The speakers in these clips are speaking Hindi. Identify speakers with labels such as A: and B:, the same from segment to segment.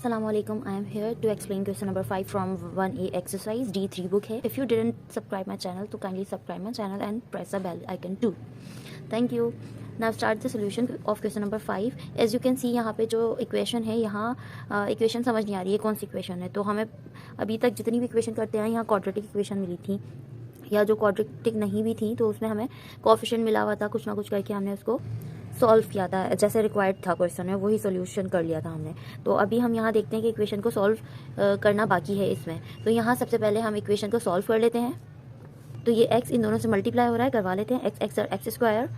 A: Assalamualaikum. I am here to explain question number 5 from 1A exercise D3 book है. If you didn't subscribe my channel, तो kindly subscribe my channel and press the bell icon too. Thank you. Now start the solution of question number 5. As you can see यहाँ पे जो इक्वेशन है, यहाँ इक्वेशन समझ नहीं आ रही है कौन सी इक्वेशन है. तो हमें अभी तक जितनी भी इक्वेशन करते हैं यहाँ क्वाड्रेटिक इक्वेशन मिली थी, या जो क्वाड्रेटिक नहीं भी थी तो उसमें हमें कोएफिशिएंट मिला हुआ था, कुछ ना कुछ करके हमने उसको सॉल्व किया था, जैसे रिक्वायर्ड था क्वेश्चन में वही सॉल्यूशन कर लिया था हमने. तो अभी हम यहाँ देखते हैं कि इक्वेशन को सॉल्व करना बाकी है इसमें. तो यहाँ सबसे पहले हम इक्वेशन को सॉल्व कर लेते हैं. तो ये x इन दोनों से मल्टीप्लाई हो रहा है, करवा लेते हैं. X square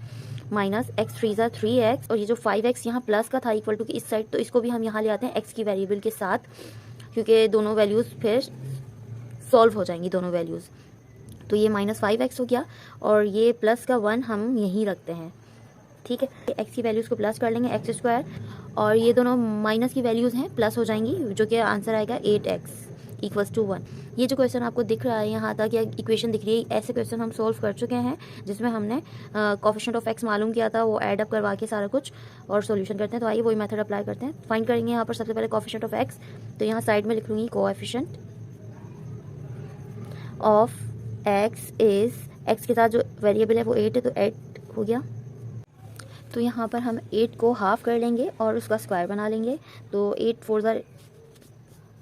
A: minus x three ज़ा 3x, और ये जो 5x यहाँ प्लस का था इक्वल टू की इस साइड, तो इसको भी हम यहाँ ले आते हैं x की वेरिएबल के साथ, क्योंकि दोनों वैल्यूज़ फिर सॉल्व हो जाएंगी दोनों वैल्यूज़. तो ये माइनस 5x हो गया और ये प्लस का 1 हम यहीं रखते हैं. ठीक है, x की वैल्यूज़ को प्लस कर लेंगे, एक्स स्क्वायर, और ये दोनों माइनस की वैल्यूज़ हैं प्लस हो जाएंगी, जो कि आंसर आएगा 8x इक्वल्स टू 1. ये जो क्वेश्चन आपको दिख रहा है यहाँ तक, या इक्वेशन दिख रही है, ऐसे क्वेश्चन हम सॉल्व कर चुके हैं जिसमें हमने कोएफिशिएंट ऑफ x मालूम किया था, वो ऐड अप करवा के सारा कुछ और सॉल्यूशन करते हैं. तो आइए वही मेथड अप्लाई करते हैं. फाइंड करेंगे यहाँ पर सबसे पहले कोएफिशिएंट ऑफ x. तो यहाँ साइड में लिख लूँगी coefficient of x is, x के साथ जो वेरिएबल है वो 8 है, तो 8 हो गया. तो यहाँ पर हम 8 को हाफ कर लेंगे और उसका स्क्वायर बना लेंगे. तो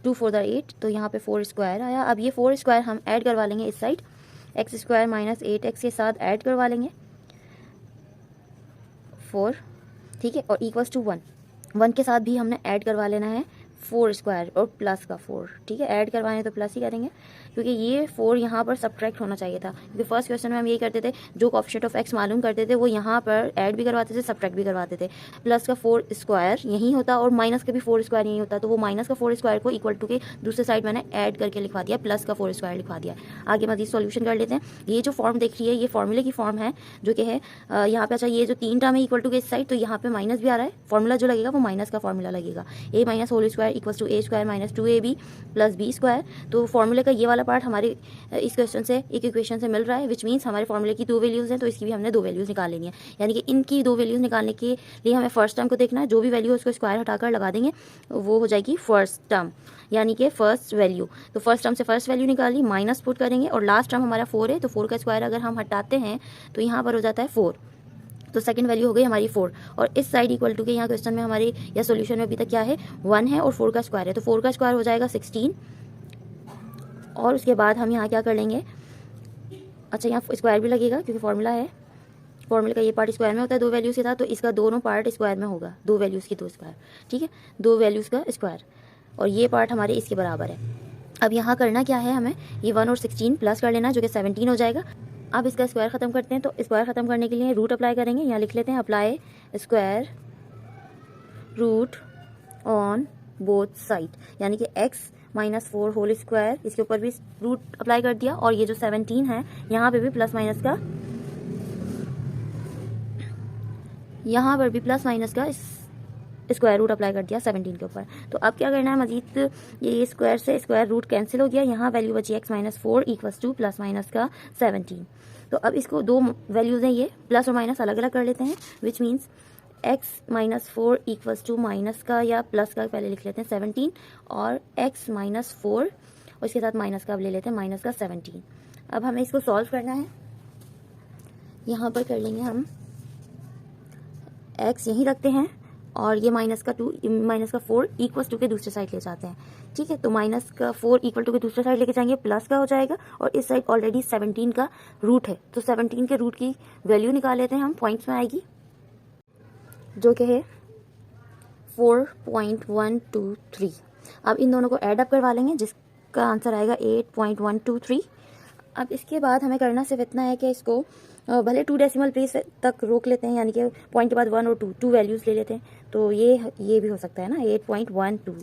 A: 2 4 8, तो यहाँ पे 4 स्क्वायर आया. अब ये 4 स्क्वायर हम ऐड करवा लेंगे इस side, x square minus 8x के साथ ऐड करवा लेंगे 4. ठीक है, और इक्वल्स टू 1 के साथ भी हमने ऐड करवा लेना है 4 स्क्वायर और प्लस का 4. ठीक है, ऐड करवाने तो प्लस ही करेंगे, क्योंकि ये 4 यहाँ पर सब्ट्रैक्ट होना चाहिए था. क्योंकि फर्स्ट क्वेश्चन में हम यही करते थे, जो कोएफिशिएंट ऑफ x मालूम करते थे वो यहाँ पर ऐड भी करवाते थे, सब्ट्रैक्ट भी करवाते थे. प्लस का 4 स्क्वायर यहीं होता और माइनस का भी 4 स्क्वायर यहीं होता, तो वो माइनस का 4 स्क्वायर को इक्वल टू के दूसरे साइड मैंने ऐड करके लिखवा दिया, प्लस का 4 स्क्वायर लिखवा दिया. आगे मजीद सॉल्यूशन कर लेते हैं. ये जो फॉर्म देख रही है ये फॉर्मूले की फॉर्म है, जो कि है यहाँ पे. अच्छा, ये जो 3 टर्म है इक्वल टू के इस साइड, तो यहाँ पे माइनस भी आ रहा है. फॉर्मूला जो लगेगा वो माइनस का फॉर्मूला लगेगा, a minus whole square equal to a square minus 2ab plus b square. तो फॉर्मूले का ये वाला पार्ट हमारे इस क्वेश्चन से, एक इक्वेशन से मिल रहा है, विच मीन्स हमारे फॉर्मूले की 2 वैल्यूज़ हैं, तो इसकी भी हमने 2 वैल्यूज़ निकाल लेनी है. यानी कि इनकी 2 वैल्यूज़ निकालने के लिए हमें फर्स्ट टर्म को देखना है. जो भी वैल्यू है उसको स्क्वायर हटाकर लगा देंगे, वो हो जाएगी फर्स्ट टर्म, यानी कि फर्स्ट वैल्यू. तो फर्स्ट टर्म से फर्स्ट वैल्यू निकाली, माइनस पुट करेंगे, और लास्ट टर्म हमारा 4 है, तो 4 का स्क्वायर अगर हम हटाते हैं तो यहाँ पर हो जाता है 4. तो सेकंड वैल्यू हो गई हमारी 4, और इस साइड इक्वल टू के यहाँ क्वेश्चन में हमारे या सॉल्यूशन में अभी तक क्या है 1 है और 4 का स्क्वायर है. तो 4 का स्क्वायर हो जाएगा 16, और उसके बाद हम यहाँ क्या कर लेंगे. अच्छा, यहाँ स्क्वायर भी लगेगा क्योंकि फॉर्मूला है, फॉर्मूले का ये पार्ट स्क्वायर में होता है 2 वैल्यूज़ के साथ, तो इसका दोनों पार्ट स्क्वायर में होगा, 2 वैल्यूज़ की 2 स्क्वायर. ठीक है, 2 वैल्यूज़ का स्क्वायर, और ये पार्ट हमारे इसके बराबर है. अब यहाँ करना क्या है, हमें ये 1 और 16 प्लस कर लेना, जो कि 17 हो जाएगा. अब इसका स्क्वायर ख़त्म करते हैं. तो स्क्वायर ख़त्म करने के लिए रूट अप्लाई करेंगे. यहाँ लिख लेते हैं apply square root on both side, यानी कि x माइनस 4 होल स्क्वायर, इसके ऊपर भी रूट अप्लाई कर दिया, और ये जो 17 है यहाँ पे भी प्लस माइनस का, यहाँ पर भी प्लस माइनस का स्क्वायर रूट अप्लाई कर दिया 17 के ऊपर. तो अब क्या करना है मजीद, ये स्क्वायर से स्क्वायर रूट कैंसिल हो गया, यहाँ वैल्यू बची x minus 4 equals two plus minus का 17. तो अब इसको 2 वैल्यूज़ हैं, ये प्लस और माइनस अलग अलग कर लेते हैं, which means x minus 4 equals to minus का या प्लस का पहले लिख लेते हैं 17, और x माइनस 4 और इसके साथ माइनस का अब ले लेते हैं माइनस का 17. अब हमें इसको सॉल्व करना है. यहाँ पर कर लेंगे हम x यहीं रखते हैं, और ये माइनस का 4 इक्वल्स टू के दूसरे साइड ले जाते हैं. ठीक है, तो माइनस का 4 इक्वल टू के दूसरे साइड लेके जाएंगे, प्लस का हो जाएगा, और इस साइड ऑलरेडी 17 का रूट है, तो 17 के रूट की वैल्यू निकाल लेते हैं हम, पॉइंट्स में आएगी, जो कि है 4.123. अब इन दोनों को ऐड अप करवा लेंगे, जिसका आंसर आएगा 8.123. अब इसके बाद हमें करना सिर्फ इतना है कि इसको भले 2 डेसिमल प्लेस तक रोक लेते हैं, यानी कि पॉइंट के बाद 1 और 2 वैल्यूज़ ले लेते हैं, तो ये भी हो सकता है ना 8.12.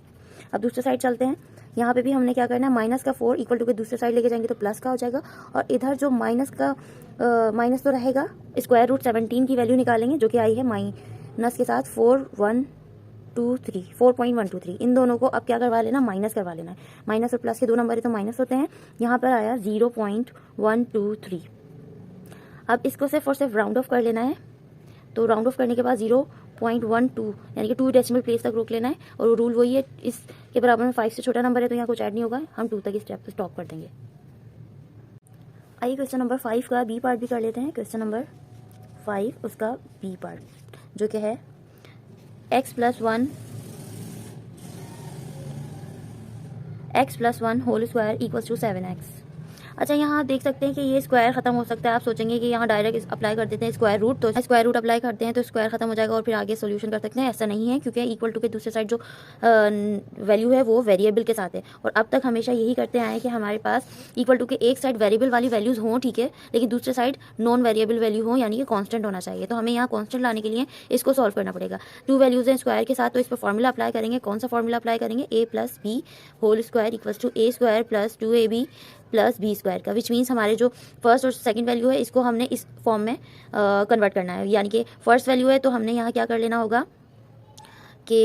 A: अब दूसरे साइड चलते हैं. यहाँ पे भी हमने क्या करना है, माइनस का 4 इक्वल टू के दूसरे साइड लेके जाएंगे तो प्लस का हो जाएगा, और इधर जो माइनस तो रहेगा, स्क्वायर रूट 17 की वैल्यू निकालेंगे, जो कि आई है माइनस के साथ 4.123. इन दोनों को अब क्या करवा लेना, माइनस करवा लेना है. माइनस और प्लस के 2 नंबर है तो माइनस होते हैं. यहाँ पर आया 0.123. अब इसको सिर्फ और सिर्फ राउंड ऑफ कर लेना है. तो राउंड ऑफ करने के बाद 0.12 यानी कि 2 डेसिमल प्लेस तक रोक लेना है। और रूल वही है, इसके बराबर में 5 से छोटा नंबर है तो यहाँ कुछ ऐड नहीं होगा, हम 2 तक इस स्टेप स्टॉप कर देंगे। आइए क्वेश्चन नंबर 5 का बी पार्ट भी कर लेते हैं। क्वेश्चन नंबर 5 उसका बी पार्ट जो कि है x plus one whole square equals to 7x। अच्छा, यहाँ आप देख सकते हैं कि ये स्क्वायर खत्म हो सकता है। आप सोचेंगे कि यहाँ डायरेक्ट अप्लाई कर देते हैं स्क्वायर रूट, तो स्क्वायर रूट अप्लाई करते हैं तो स्क्वायर खत्म हो जाएगा और फिर आगे सोल्यूशन कर सकते हैं। ऐसा नहीं है, क्योंकि इक्वल टू के दूसरे साइड जो वैल्यू है वो वेरिएबल के साथ है। और अब तक हमेशा यही करते आए कि हमारे पास इक्वल टू के एक साइड वेरिएबल वाली वैल्यूज हों, ठीक है, लेकिन दूसरे साइड नॉन वेरिएबल वैल्यू हो, यानी कि कॉन्स्टेंट होना चाहिए। तो हमें यहाँ कॉन्स्टेंट लाने के लिए इसको सॉल्व करना पड़ेगा। 2 वैल्यूज हैं स्क्वायर के साथ, तो इस पर फॉर्मूला अप्लाई करेंगे। कौन सा फॉर्मूला अप्लाई करेंगे? a plus B whole square equals to a square plus 2ab plus B square का, विच मीन्स हमारे जो फर्स्ट और सेकंड वैल्यू है इसको हमने इस फॉर्म में कन्वर्ट करना है। यानी कि फर्स्ट वैल्यू है तो हमने यहाँ क्या कर लेना होगा कि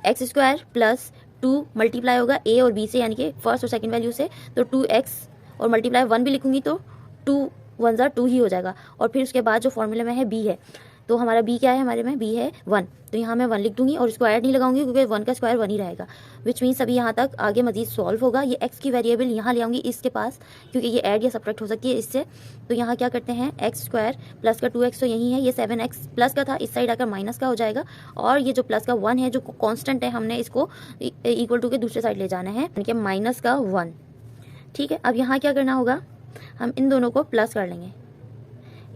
A: एक्स स्क्वायर प्लस 2 मल्टीप्लाई होगा a और b से, यानी कि फर्स्ट और सेकंड वैल्यू से, तो 2x और मल्टीप्लाई 1 भी लिखूंगी तो 2 1 ज़ा 2 ही हो जाएगा। और फिर उसके बाद जो फॉर्मूले में है b है, तो हमारा b क्या है? हमारे में b है 1, तो यहाँ मैं 1 लिख दूंगी और स्क्वायर नहीं लगाऊंगी क्योंकि 1 का स्क्वायर 1 ही रहेगा। विच मीन्स अभी यहाँ तक आगे मजीद सॉल्व होगा। ये x की वेरिएबल यहाँ ले आऊंगी इसके पास, क्योंकि ये ऐड या सब्ट्रैक्ट हो सकती है इससे। तो यहाँ क्या करते हैं, एक्स स्क्वायर प्लस का 2x तो यही है, ये 7x प्लस का था, इस साइड आकर माइनस का हो जाएगा। और ये जो प्लस का 1 है जो कॉन्स्टेंट है, हमने इसको इक्वल टू के दूसरे साइड ले जाना है, यानी कि माइनस का 1। ठीक है, अब यहाँ क्या करना होगा, हम इन दोनों को प्लस कर लेंगे,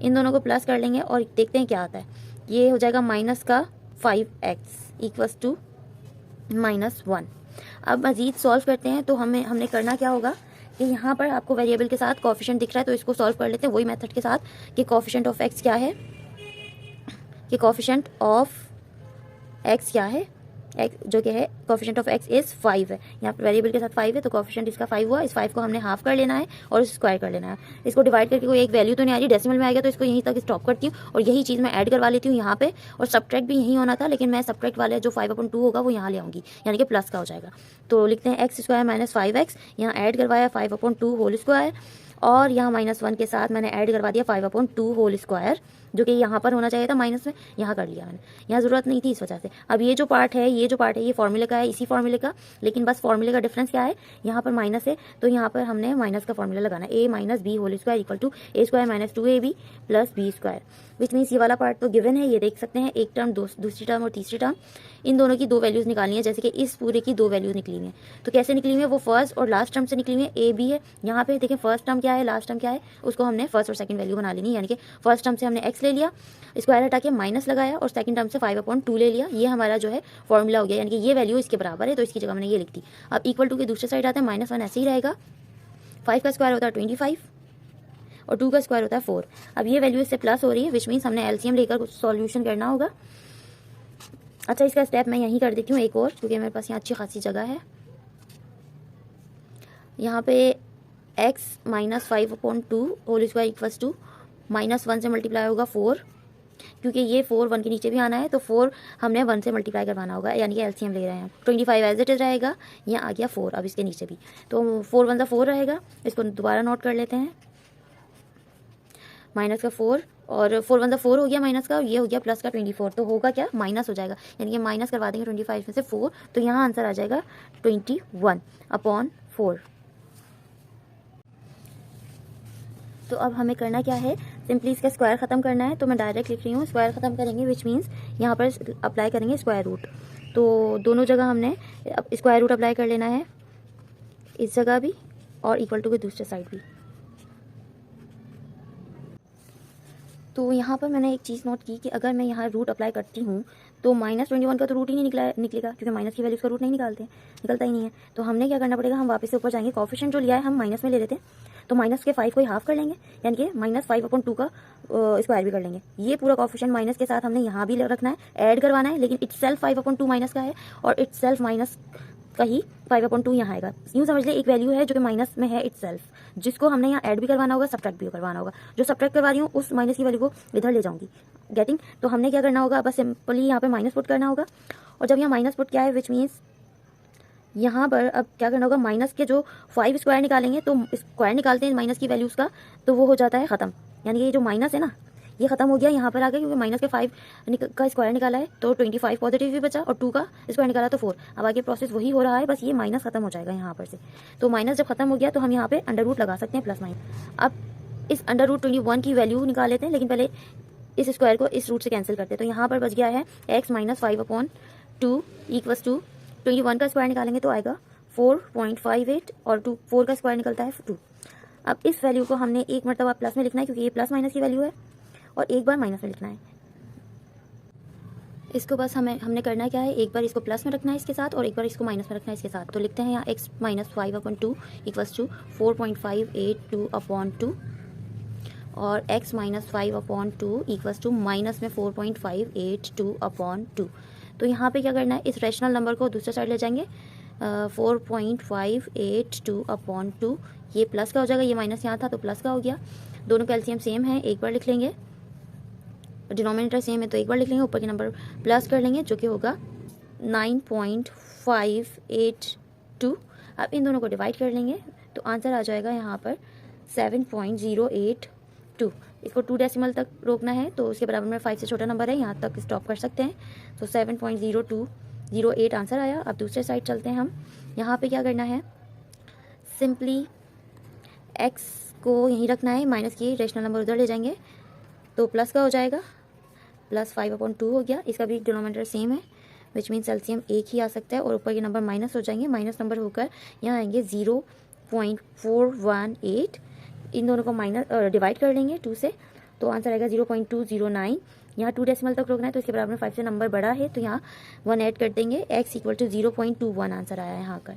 A: इन दोनों को प्लस कर लेंगे और देखते हैं क्या आता है। ये हो जाएगा माइनस का 5x इक्वल्स टू -1। अब मजीद सॉल्व करते हैं, तो हमने करना क्या होगा कि यहाँ पर आपको वेरिएबल के साथ कोफिशिएंट दिख रहा है, तो इसको सॉल्व कर लेते हैं वही मेथड के साथ कि कोफिशिएंट ऑफ x क्या है, कि कोफिशिएंट ऑफ x क्या है, x जो कि है कोफिशिएंट ऑफ x इज 5 है। यहाँ पर वेरिएबल के साथ 5 है तो कोफिशिएंट इसका 5 हुआ। इस 5 को हमने हाफ कर लेना है और स्क्वायर कर लेना है। इसको डिवाइड करके कोई एक वैल्यू तो नहीं आ रही, डेसिमल में आएगा तो इसको यहीं तक स्टॉप करती हूँ और यही चीज़ मैं ऐड करवा लेती हूँ यहाँ पे। और सब्ट्रैक्ट भी यहीं होना था, लेकिन मैं सब्ट्रैक्ट वाले जो 5/2 होगा वो यहाँ ले आऊँगी, यानी कि प्लस का हो जाएगा। तो लिखते हैं एक्स स्क्वायर माइनस 5x, यहाँ ऐड करवाया 5/2 होल स्क्वायर, और यहाँ -1 के साथ मैंने ऐड करवा दिया 5/2 होल स्क्वायर, जो कि यहाँ पर होना चाहिए था माइनस में, यहाँ कर लिया मैंने, यहाँ ज़रूरत नहीं थी इस वजह से। अब ये जो पार्ट है ये फॉर्मूले का है, इसी फॉर्मूले का, लेकिन बस फॉर्मूले का डिफरेंस क्या है, यहाँ पर माइनस है तो यहाँ पर हमने माइनस का फॉर्मूला लगाना है, a minus B whole square equal to a square minus 2ab plus B square. Which means ये वाला पार्ट तो गिवन है, ये देख सकते हैं, एक टर्म दूसरी टर्म और तीसरी टर्म, इन दोनों की 2 वैल्यूज़ निकालनी है। जैसे कि इस पूरे की 2 वैल्यूज़ निकली हुई हैं, तो कैसे निकली हुई है, वो फर्स्ट और लास्ट टर्म से निकली हुई है, a b है। यहाँ पे देखें फर्स्ट टर्म क्या है, लास्ट टर्म क्या है, उसको हमने फर्स्ट और सेकंड वैल्यू बना लेनी, यानी कि फर्स्ट टर्म से हमने x ले लिया, स्क्वायर हटा के माइनस लगाया, और सेकंड टर्म से 5/2 ले लिया। ये हमारा जो है फॉर्मूला हो गया, यानी कि ये वैल्यू इसके बराबर है, तो इसकी जगह मैंने ये लिख दी। अब इक्वल टू के दूसरे साइड आता है -1, ऐसे ही रहेगा। 5 का स्क्वायर होता है 25 और 2 का स्क्वायर होता है 4। अब ये वैल्यू इससे प्लस हो रही है, विच मीन्स हमने एलसीएम लेकर कुछ सॉल्यूशन करना होगा। अच्छा, इसका स्टेप मैं यहीं कर देती हूँ एक और, क्योंकि मेरे पास यहाँ अच्छी खासी जगह है। यहाँ पे x minus 5/2 whole square equals to -1 से मल्टीप्लाई होगा 4, क्योंकि ये 4 1 के नीचे भी आना है, तो 4 हमने 1 से मल्टीप्लाई करवाना होगा, यानी कि एलसीएम ले रहे हैं। 25 एज इट इज रहेगा, यहाँ आ गया 4, अब इसके नीचे भी, तो 4 1 4 रहेगा। इसको दोबारा नोट कर लेते हैं, माइनस का 4 और 4 1 4 हो गया माइनस का, और ये हो गया प्लस का 24, तो होगा क्या, माइनस हो जाएगा, यानी कि माइनस करवा देंगे 25 में से 4, तो यहाँ आंसर आ जाएगा 21/4। तो अब हमें करना क्या है, सिंपली इसका स्क्वायर ख़त्म करना है, तो मैं डायरेक्ट लिख रही हूँ स्क्वायर ख़त्म करेंगे, विच मीन्स यहाँ पर अप्लाई करेंगे स्क्वायर रूट। तो दोनों जगह हमने स्क्वायर रूट अप्लाई कर लेना है, इस जगह भी और इक्वल टू के दूसरे साइड भी। तो यहाँ पर मैंने एक चीज़ नोट की कि अगर मैं यहाँ रूट अप्लाई करती हूँ तो -21 का तो रूट ही नहीं निकलेगा, क्योंकि माइनस की वैल्यू का रूट नहीं निकलता ही नहीं है। तो हमने क्या करना पड़ेगा, हम वापस से ऊपर जाएंगे, कोफिशिएंट जो लिया है हम माइनस में ले लेते हैं, तो माइनस के 5 को ही हाफ कर लेंगे, यानी कि -5/2 का स्क्वायर भी कर लेंगे। ये पूरा कोफिशिएंट माइनस के साथ हमने यहाँ भी रखना है, ऐड करवाना है, लेकिन इटसेल्फ 5/2 माइनस का है और इटसेल्फ माइनस का ही 5/2 यहाँ आएगा। यूँ समझ ले, एक वैल्यू है जो कि माइनस में है इटसेल्फ, जिसको हमने यहाँ ऐड भी करवाना होगा, सब्ट्रैक्ट भी करवाना होगा। जो सब्ट्रैक्ट करवा रही हूँ उस माइनस की वैल्यू को इधर ले जाऊंगी, गेटिंग। तो हमने क्या करना होगा, बस सिंपली यहाँ पे माइनस पुट करना होगा, और जब यहाँ माइनस पुट क्या है, विच मीन्स यहाँ पर अब क्या करना होगा, माइनस के जो 5 स्क्वायर निकालेंगे, तो स्क्वायर निकालते हैं माइनस की वैल्यूज़ का, तो वो हो जाता है ख़त्म, यानी कि ये जो माइनस है ना, ये खत्म हो गया, यहाँ पर आ गया क्योंकि माइनस के 5 का स्क्वायर निकाला है तो 25 पॉजिटिव भी बचा और 2 का स्क्वायर निकाला तो 4। अब आगे प्रोसेस वही हो रहा है, बस ये माइनस खत्म हो जाएगा यहाँ पर से। तो माइनस जब खत्म हो गया तो हम यहाँ पे अंडर रूट लगा सकते हैं प्लस माइनस। अब इस अंडर रूट 21 की वैल्यू निकाल लेते हैं, लेकिन पहले इस स्क्वायर को इस रूट से कैंसिल करते हैं। तो यहाँ पर बच गया है x माइनस 5/2 इक्वल्स टू 21 का स्क्वायर निकालेंगे तो आएगा 4.58 और 4 का स्क्वायर निकलता है 2। अब इस वैल्यू को हमने एक मरतबा प्लस में लिखना है क्योंकि ये प्लस माइनस की वैल्यू है, और एक बार माइनस में लिखना है। इसको बस हमने करना क्या है, एक बार इसको प्लस में रखना है इसके साथ और एक बार इसको माइनस में रखना है इसके साथ। तो लिखते हैं यहाँ x माइनस 5/2 इक्वल्स टू 4.582/2 और x minus 5/2 equals to minus में 4.582/2। तो यहाँ पे क्या करना है, इस रैशनल नंबर को दूसरे साइड ले जाएंगे। 4.582/2 ये प्लस का हो जाएगा, ये माइनस यहाँ था तो प्लस का हो गया। दोनों का एलसीएम सेम है, एक बार लिख लेंगे, डिनोमिनेटर सेम है तो एक बार लिख लेंगे, ऊपर के नंबर प्लस कर लेंगे जो कि होगा 9.582। अब इन दोनों को डिवाइड कर लेंगे तो आंसर आ जाएगा यहाँ पर 7.082। इसको 2 डेसिमल तक रोकना है तो उसके बराबर में 5 से छोटा नंबर है, यहाँ तक स्टॉप कर सकते हैं। तो 7.0208 आंसर आया। अब दूसरे साइड चलते हैं हम। यहाँ पे क्या करना है, सिंपली x को यहीं रखना है, माइनस की रेशनल नंबर उधर ले जाएंगे तो प्लस का हो जाएगा, प्लस 5/2 हो गया। इसका भी डिनोमिनेटर सेम है विच मीन्स एलसीएम एक ही आ सकता है और ऊपर के नंबर माइनस हो जाएंगे, माइनस नंबर होकर यहाँ आएंगे 0.418। इन दोनों को माइनस डिवाइड कर लेंगे 2 से तो आंसर आएगा 0.209। यहाँ 2 डेसिमल तक रोकना है तो इसके बराबर में 5 से नंबर बड़ा है तो यहाँ 1 ऐड कर देंगे, x इक्वल टू 0.21 आंसर आया है यहाँ का।